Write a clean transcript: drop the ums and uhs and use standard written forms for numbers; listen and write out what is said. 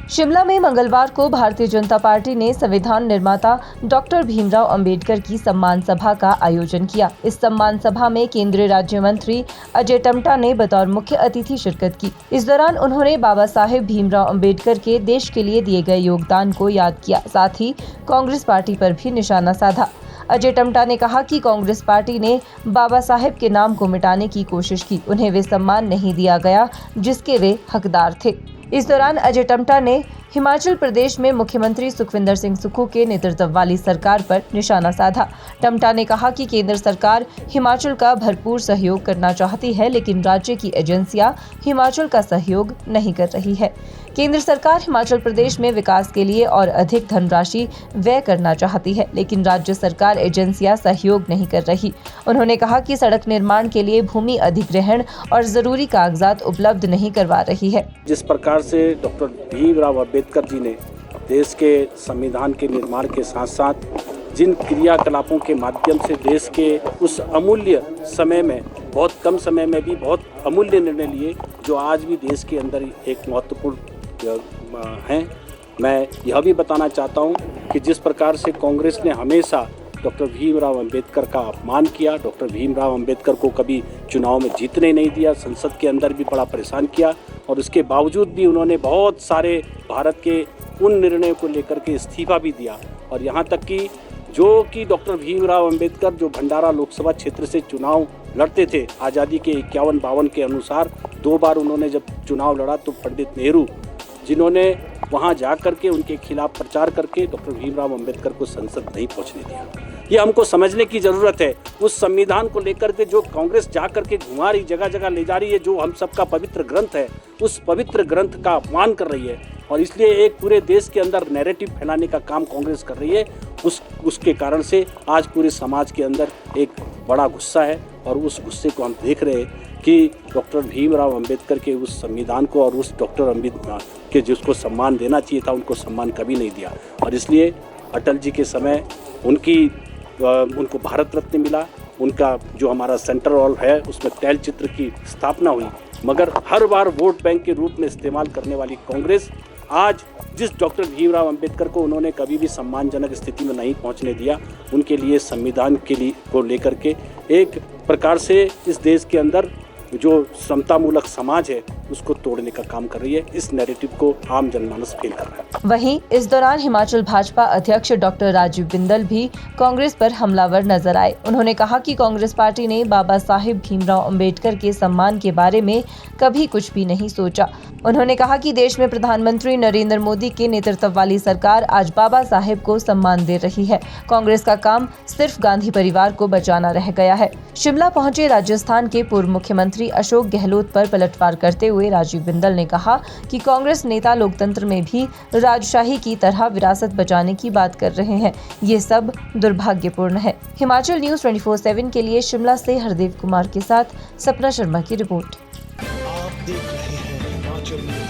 शिमला में मंगलवार को भारतीय जनता पार्टी ने संविधान निर्माता डॉक्टर भीमराव अंबेडकर की सम्मान सभा का आयोजन किया। इस सम्मान सभा में केंद्रीय राज्य मंत्री अजय टम्टा ने बतौर मुख्य अतिथि शिरकत की। इस दौरान उन्होंने बाबा साहेब भीमराव अंबेडकर के देश के लिए दिए गए योगदान को याद किया, साथ ही कांग्रेस पार्टी पर भी निशाना साधा। अजय टम्टा ने कहा कि कांग्रेस पार्टी ने बाबा साहेब के नाम को मिटाने की कोशिश की। उन्हें वे सम्मान नहीं दिया गया जिसके वे हकदार थे। इस दौरान अजय टम्टा ने हिमाचल प्रदेश में मुख्यमंत्री सुखविंदर सिंह सुक्खू के नेतृत्व वाली सरकार पर निशाना साधा। टम्टा ने कहा कि केंद्र सरकार हिमाचल का भरपूर सहयोग करना चाहती है, लेकिन राज्य की एजेंसियां हिमाचल का सहयोग नहीं कर रही है। केंद्र सरकार हिमाचल प्रदेश में विकास के लिए और अधिक धनराशि व्यय करना चाहती है, लेकिन राज्य सरकार एजेंसियां सहयोग नहीं कर रही। उन्होंने कहा कि सड़क निर्माण के लिए भूमि अधिग्रहण और जरूरी कागजात उपलब्ध नहीं करवा रही है। जिस प्रकार से डॉक्टर भीमराव अंबेडकर जी ने देश के संविधान के निर्माण के साथ साथ जिन क्रियाकलापों के माध्यम से देश के उस अमूल्य समय में, बहुत कम समय में भी बहुत अमूल्य निर्णय लिए, जो आज भी देश के अंदर एक महत्वपूर्ण हैं। मैं यह भी बताना चाहता हूं कि जिस प्रकार से कांग्रेस ने हमेशा डॉक्टर भीमराव अंबेडकर का अपमान किया, डॉक्टर भीमराव अंबेडकर को कभी चुनाव में जीतने नहीं दिया, संसद के अंदर भी बड़ा परेशान किया, और उसके बावजूद भी उन्होंने बहुत सारे भारत के उन निर्णयों को लेकर के इस्तीफा भी दिया। और यहाँ तक कि डॉक्टर भीमराव अंबेडकर जो भंडारा लोकसभा क्षेत्र से चुनाव लड़ते थे, आज़ादी के 51-52 के अनुसार 2 बार उन्होंने जब चुनाव लड़ा, तो पंडित नेहरू जिन्होंने वहां जा करके उनके खिलाफ प्रचार करके डॉक्टर भीमराव अंबेडकर को संसद नहीं पहुंचने दिया। ये हमको समझने की ज़रूरत है। उस संविधान को लेकर के जो कांग्रेस जा करके घुमा रही, जगह जगह ले जा रही है, जो हम सबका पवित्र ग्रंथ है, उस पवित्र ग्रंथ का अपमान कर रही है, और इसलिए एक पूरे देश के अंदर नैरेटिव फैलाने का काम कांग्रेस कर रही है। उसके कारण से आज पूरे समाज के अंदर एक बड़ा गुस्सा है, और उस गुस्से को हम देख रहे हैं कि डॉक्टर भीमराव अंबेडकर के उस संविधान को और उस डॉक्टर अंबेडकर के जिसको सम्मान देना चाहिए था, उनको सम्मान कभी नहीं दिया। और इसलिए अटल जी के समय उनको भारत रत्न मिला, उनका जो हमारा सेंट्रल हॉल है उसमें तैलचित्र की स्थापना हुई, मगर हर बार वोट बैंक के रूप में इस्तेमाल करने वाली कांग्रेस आज जिस डॉक्टर भीमराव अंबेडकर को उन्होंने कभी भी सम्मानजनक स्थिति में नहीं पहुंचने दिया, उनके लिए संविधान के लिए को लेकर के एक प्रकार से इस देश के अंदर जो समतामूलक समाज है उसको तोड़ने का काम कर रही है। इस नैरेटिव को आम जनमानस फेल कर रहा है। वहीं इस दौरान हिमाचल भाजपा अध्यक्ष डॉक्टर राजीव बिंदल भी कांग्रेस पर हमलावर नजर आए। उन्होंने कहा कि कांग्रेस पार्टी ने बाबा साहेब भीमराव अंबेडकर के सम्मान के बारे में कभी कुछ भी नहीं सोचा। उन्होंने कहा कि देश में प्रधानमंत्री नरेंद्र मोदी के नेतृत्व वाली सरकार आज बाबा साहेब को सम्मान दे रही है। कांग्रेस का काम सिर्फ गांधी परिवार को बचाना रह गया है। शिमला पहुंचे राजस्थान के पूर्व मुख्यमंत्री अशोक गहलोत पर पलटवार करते हुए राजीव बिंदल ने कहा कि कांग्रेस नेता लोकतंत्र में भी राजशाही की तरह विरासत बचाने की बात कर रहे हैं। ये सब दुर्भाग्यपूर्ण है। हिमाचल न्यूज़ 24/7 के लिए शिमला से हरदेव कुमार के साथ सपना शर्मा की रिपोर्ट। आप देख रहे हैं हिमाचल न्यूज़।